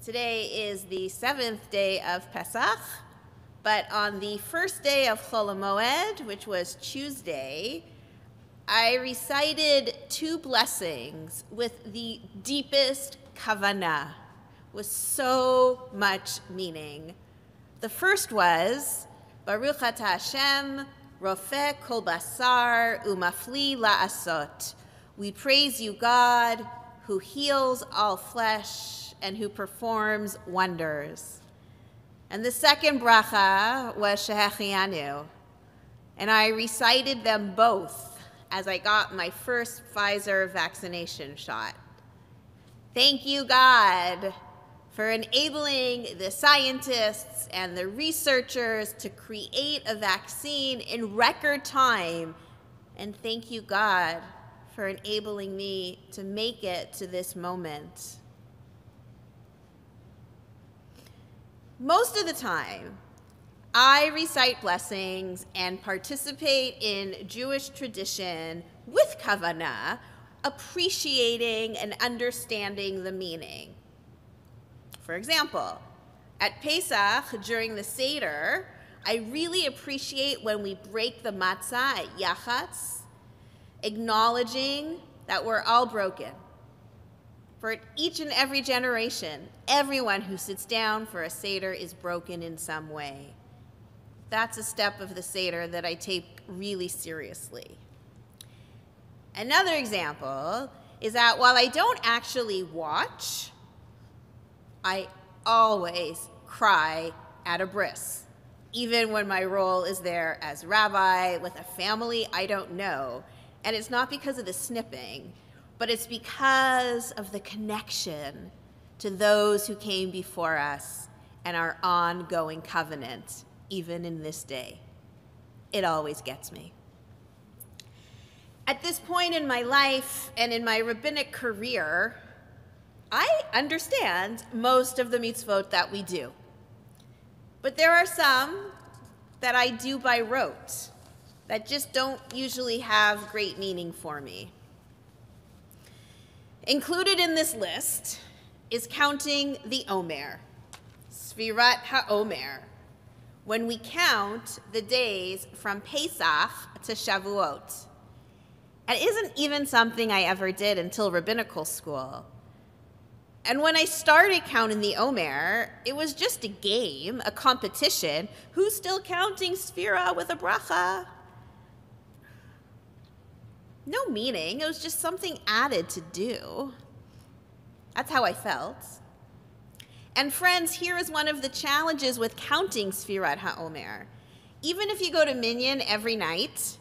Today is the 7th day of Pesach, but on the first day of Chol HaMoed, which was Tuesday, I recited two blessings with the deepest kavanah, with so much meaning. The first was, Baruch Ata Hashem, Rofeh Kol Basar Umafli La'asot. We praise you, God, who heals all flesh and who performs wonders. And the second bracha was Shehechianu, and I recited them both as I got my first Pfizer vaccination shot. Thank you, God, for enabling the scientists and the researchers to create a vaccine in record time. And thank you, God, for enabling me to make it to this moment. Most of the time, I recite blessings and participate in Jewish tradition with kavanah, appreciating and understanding the meaning. For example, at Pesach, during the Seder, I really appreciate when we break the matzah at Yachatz, acknowledging that we're all broken. For each and every generation, everyone who sits down for a Seder is broken in some way. That's a step of the Seder that I take really seriously. Another example is that while I don't actually watch, I always cry at a bris, even when my role is there as rabbi with a family I don't know. And it's not because of the snipping, but it's because of the connection to those who came before us and our ongoing covenant, even in this day. It always gets me. At this point in my life and in my rabbinic career, I understand most of the mitzvot that we do. But there are some that I do by rote that just don't usually have great meaning for me. Included in this list is counting the Omer, Sfirat HaOmer, when we count the days from Pesach to Shavuot. It isn't even something I ever did until rabbinical school. And when I started counting the Omer, it was just a game, a competition. Who's still counting Sfira with a bracha? No meaning, it was just something added to do. That's how I felt. And friends, here is one of the challenges with counting Sfirat HaOmer. Even if you go to Minyan every night,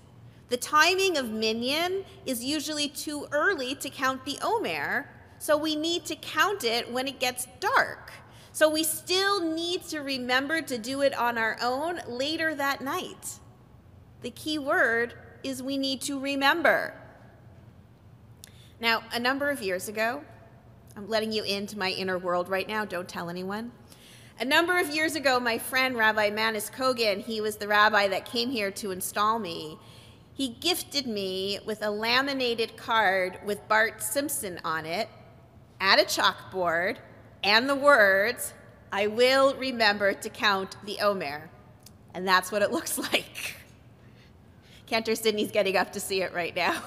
the timing of Minyan is usually too early to count the Omer, so we need to count it when it gets dark. So we still need to remember to do it on our own later that night. The key word is we need to remember. Now, a number of years ago, I'm letting you into my inner world right now, don't tell anyone. A number of years ago, my friend Rabbi Manis Kogan, he was the rabbi that came here to install me, he gifted me with a laminated card with Bart Simpson on it, at a chalkboard, and the words, "I will remember to count the Omer." And that's what it looks like. Cantor Sydney's getting up to see it right now.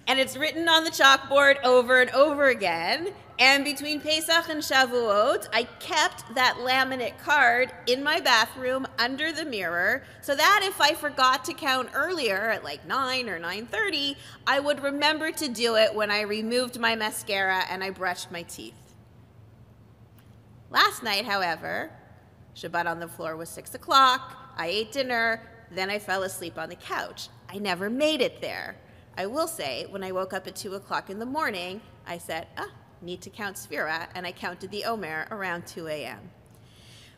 And it's written on the chalkboard over and over again. And between Pesach and Shavuot, I kept that laminate card in my bathroom under the mirror so that if I forgot to count earlier at like 9 or 9:30, I would remember to do it when I removed my mascara and I brushed my teeth. Last night, however, Shabbat on the floor was 6 o'clock, I ate dinner, then I fell asleep on the couch. I never made it there. I will say, when I woke up at 2 o'clock in the morning, I said, need to count Sfira, and I counted the Omer around 2 a.m.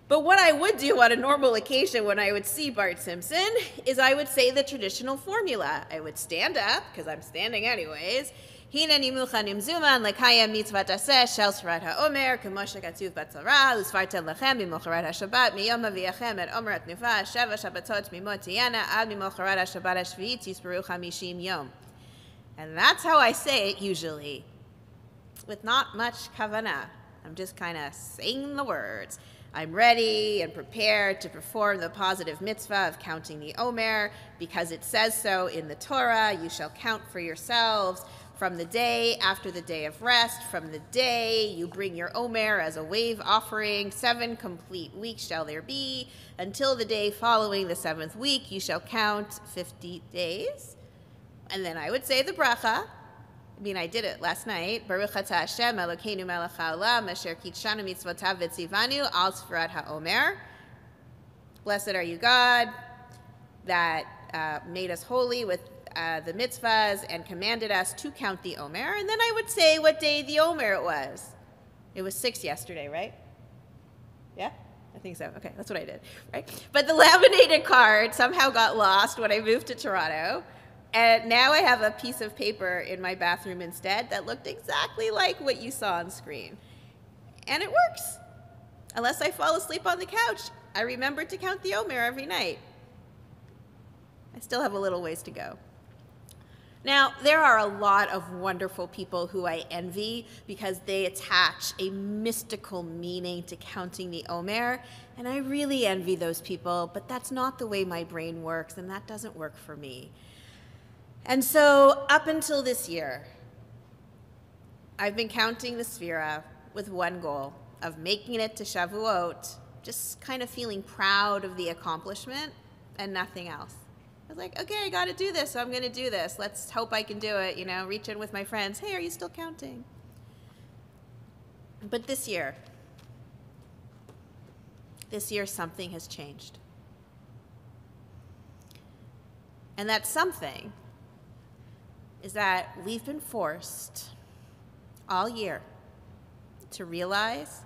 But what I would do on a normal occasion when I would see Bart Simpson is I would say the traditional formula. I would stand up, because I'm standing anyways, Hineni muchanim zuman lekayem mitzvat aseh shel Sfirat HaOmer kemo shekatuv b'Torah u'sfartem lechem mimocharat haShabbat miyom aviachem et omer atnuva sheva Shabbatot mimot tiyana ad mimocharat haShabbat hashviit yisperu 50 yom. And that's how I say it usually, with not much kavanah. I'm just kind of saying the words. I'm ready and prepared to perform the positive mitzvah of counting the Omer, because it says so in the Torah. You shall count for yourselves from the day after the day of rest, from the day you bring your Omer as a wave offering. 7 complete weeks shall there be. Until the day following the 7th week, you shall count 50 days. And then I would say the bracha. I mean, I did it last night. Baruch atah Hashem Elokeinu melech haolam asher kitshanu mitzvotav v'tzivanu al sfirat haomer. Blessed are you, God, that made us holy with the mitzvahs and commanded us to count the Omer. And then I would say what day the Omer it was. It was 6 yesterday, right? Yeah? I think so. Okay, that's what I did, right? But the laminated card somehow got lost when I moved to Toronto. And now I have a piece of paper in my bathroom instead that looked exactly like what you saw on screen. And it works. Unless I fall asleep on the couch, I remember to count the Omer every night. I still have a little ways to go. Now, there are a lot of wonderful people who I envy because they attach a mystical meaning to counting the Omer, and I really envy those people, but that's not the way my brain works, and that doesn't work for me. And so, up until this year, I've been counting the Sfira with one goal of making it to Shavuot, just kind of feeling proud of the accomplishment and nothing else. I was like, okay, I got to do this, so I'm going to do this. Let's hope I can do it, reach in with my friends. Hey, are you still counting? But this year something has changed. And that something is that we've been forced all year to realize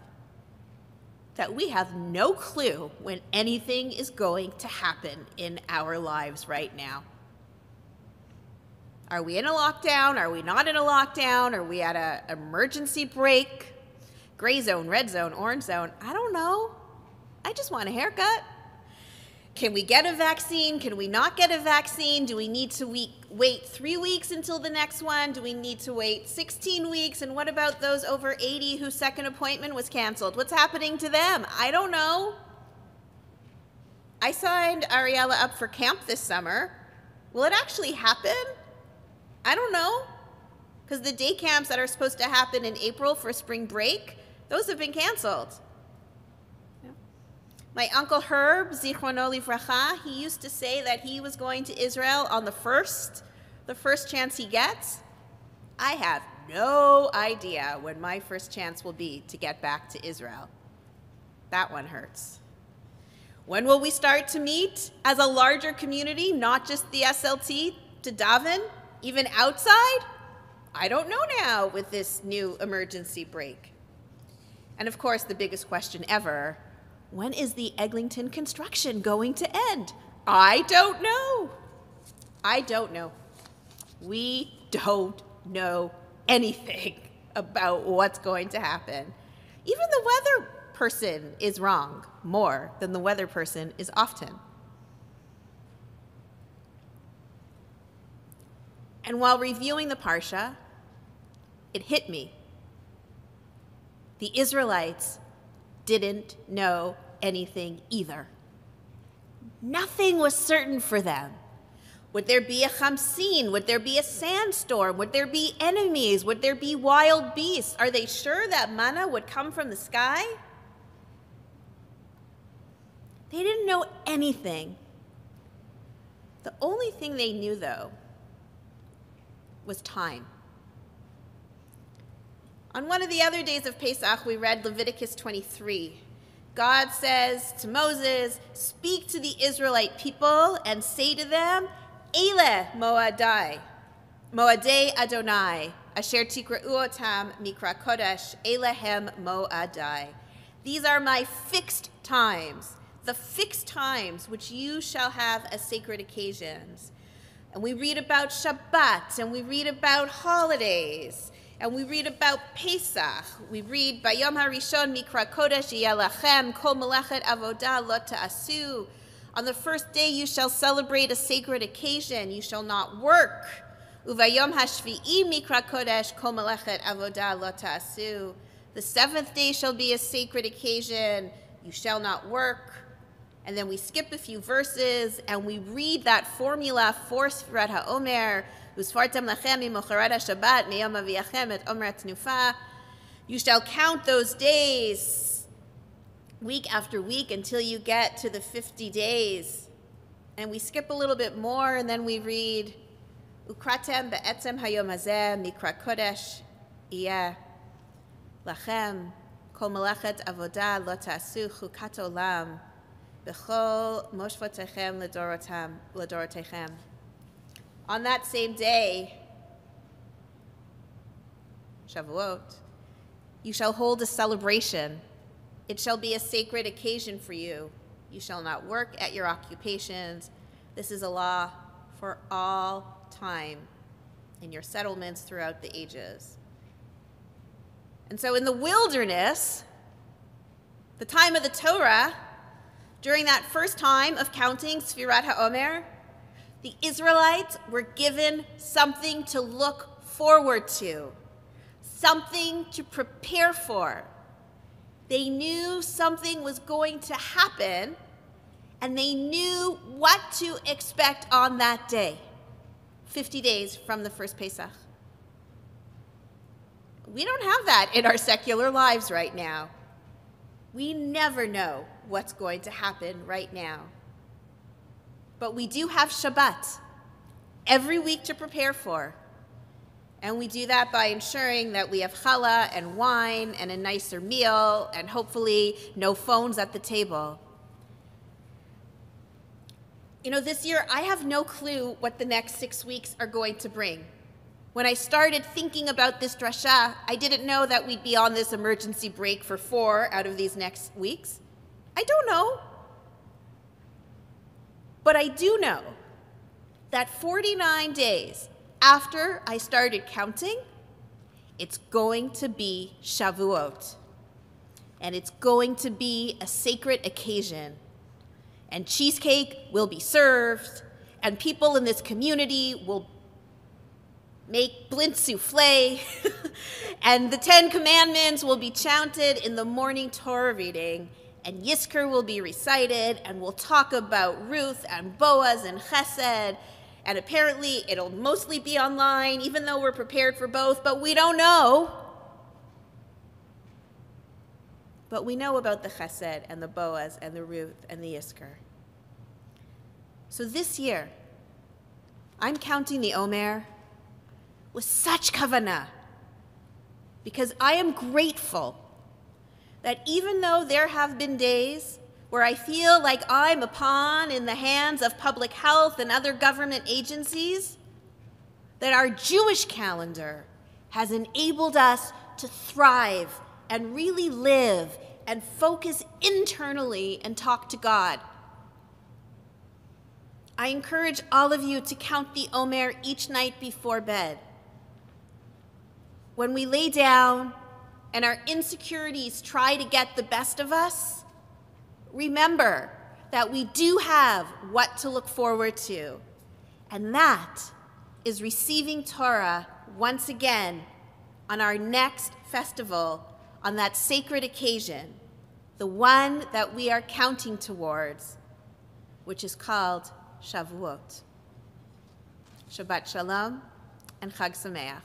that we have no clue when anything is going to happen in our lives right now. Are we in a lockdown? Are we not in a lockdown? Are we at an emergency break? Gray zone, red zone, orange zone? I don't know. I just want a haircut. Can we get a vaccine? Can we not get a vaccine? Do we need to wait 3 weeks until the next one? Do we need to wait 16 weeks? And what about those over 80 whose second appointment was canceled? What's happening to them? I don't know. I signed Ariella up for camp this summer. Will it actually happen? I don't know. Because the day camps that are supposed to happen in April for spring break, those have been canceled. My Uncle Herb, Zichrono Livracha, he used to say that he was going to Israel on the first chance he gets. I have no idea when my first chance will be to get back to Israel. That one hurts. When will we start to meet as a larger community, not just the SLT, to daven, even outside? I don't know now with this new emergency break. And of course, the biggest question ever, when is the Eglinton construction going to end? I don't know. I don't know. We don't know anything about what's going to happen. Even the weather person is wrong more than the weather person is often. And while reviewing the Parsha, it hit me. The Israelites didn't know anything either. Nothing was certain for them. Would there be a chamsin? Would there be a sandstorm? Would there be enemies? Would there be wild beasts? Are they sure that manna would come from the sky? They didn't know anything. The only thing they knew, though, was time. On one of the other days of Pesach, we read Leviticus 23. God says to Moses, speak to the Israelite people and say to them, Eile Moadai, Moadei Adonai, Asher Tikra'u Otam Mikra Kodesh, Eilehem Moadai. These are my fixed times, the fixed times which you shall have as sacred occasions. And we read about Shabbat, and we read about holidays, and we read about Pesach. We read, Bayom HaRishon Mikra Kodesh Yelachem Kol Melechet Avodah Lo Ta'asu. On the first day you shall celebrate a sacred occasion. You shall not work. Uvayom HaShvi'i Mikra Kodesh Kol Melechet Avodah Lo Ta'asu. The seventh day shall be a sacred occasion. You shall not work. And then we skip a few verses and we read that formula for Sfirat HaOmer. Usfartem lachem imocharat Shabbat miyom aviachem et omer tnufa. You shall count those days week after week until you get to the 50 days. And we skip a little bit more and then we read Ukratem be'etzem hayom hazeh mikra kodesh iyeh lachem kol melachet avodah lo ta'asu chukat olam b'chol moshvotechem ledorotechem. On that same day, Shavuot, you shall hold a celebration. It shall be a sacred occasion for you. You shall not work at your occupations. This is a law for all time in your settlements throughout the ages. And so in the wilderness, the time of the Torah, during that first time of counting Sfirat HaOmer, the Israelites were given something to look forward to, something to prepare for. They knew something was going to happen, and they knew what to expect on that day, 50 days from the first Pesach. We don't have that in our secular lives right now. We never know what's going to happen right now. But we do have Shabbat every week to prepare for. And we do that by ensuring that we have challah and wine and a nicer meal and hopefully no phones at the table. You know, this year I have no clue what the next 6 weeks are going to bring. When I started thinking about this drasha, I didn't know that we'd be on this emergency break for 4 out of these next weeks. I don't know. But I do know that 49 days after I started counting, it's going to be Shavuot. And it's going to be a sacred occasion. And cheesecake will be served, and people in this community will make blint souffle, and the 10 Commandments will be chanted in the morning Torah reading, and Yizkor will be recited, and we'll talk about Ruth and Boaz and Chesed, and apparently it'll mostly be online, even though we're prepared for both, but we don't know. But we know about the Chesed and the Boaz and the Ruth and the Yizkor. So this year, I'm counting the Omer with such kavanah, because I am grateful that even though there have been days where I feel like I'm a pawn in the hands of public health and other government agencies, that our Jewish calendar has enabled us to thrive and really live and focus internally and talk to God. I encourage all of you to count the Omer each night before bed. When we lay down and our insecurities try to get the best of us, remember that we do have what to look forward to, and that is receiving Torah once again on our next festival, on that sacred occasion, the one that we are counting towards, which is called Shavuot. Shabbat Shalom and Chag Sameach.